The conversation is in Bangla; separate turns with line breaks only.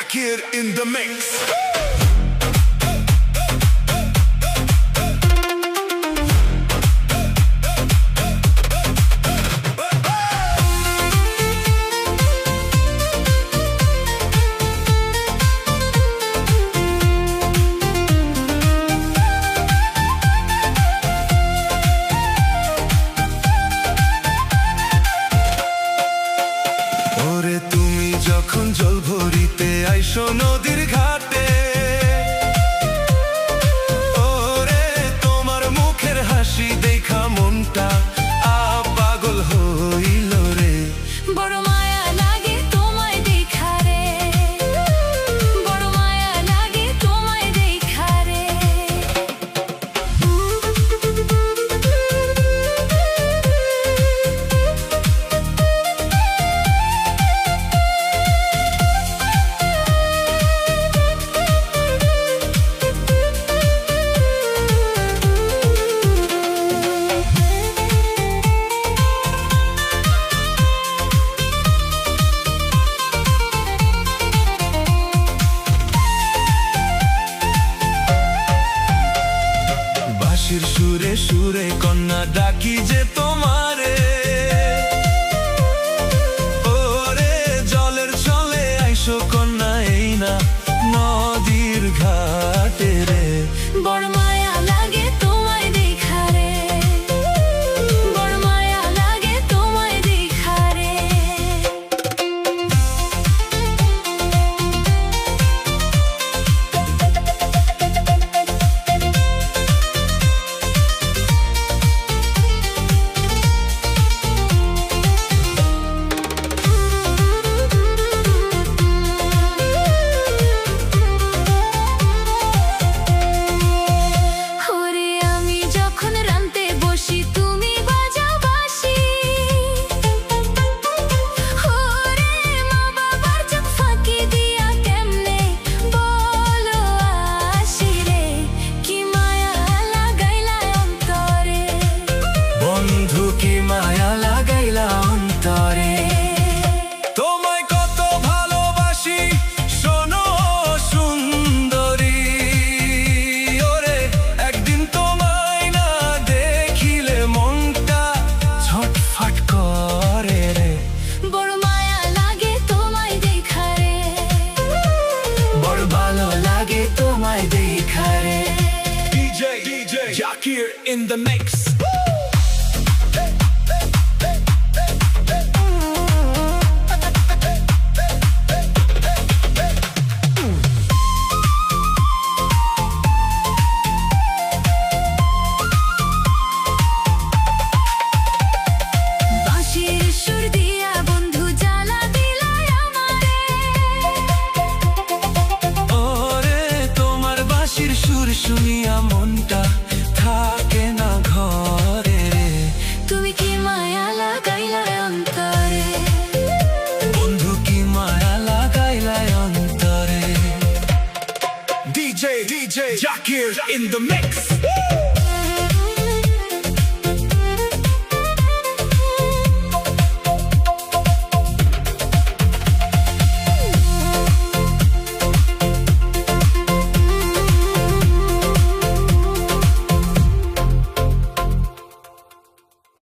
Zakir in the mix. যখন জল ভরিতে আইসো নদীর ঘাটে, ওরে তোমার মুখের হাসি দেখা মনটা পাগল হইল রে।
বড় মায়া লাগে তোমায় দেখা রে, বড় মায়া লাগে তোমায় দেখা রে।
সুরে সুরে কন্যা ডাকি যে তোমারে, ওরে জলের চলে আইসো কন্যা এই না নদীর ঘাটে রে।
বড় মায়া লাগে তোমায় দেখা রে, বড় মায়া লাগে তোমায় দেখা রে।
তোমায় কত ভালোবাসি শোনো সুন্দরী, ওরে একদিন তোমায় না দেখিলে মনটা ছটফট করে রে।
বড় মায়া লাগে তোমায় দেখা রে,
বড় ভালো লাগে তোমায় দেখা রে। DJ Zakir in the mix. সুর শুনিয়া মনটা থাকে না ঘরে রে।
তুমি কি মায়া লাগাইলা অন্তরে,
বন্ধু কি মায়া লাগাইলা অন্তরে। DJ Zakir in the mix.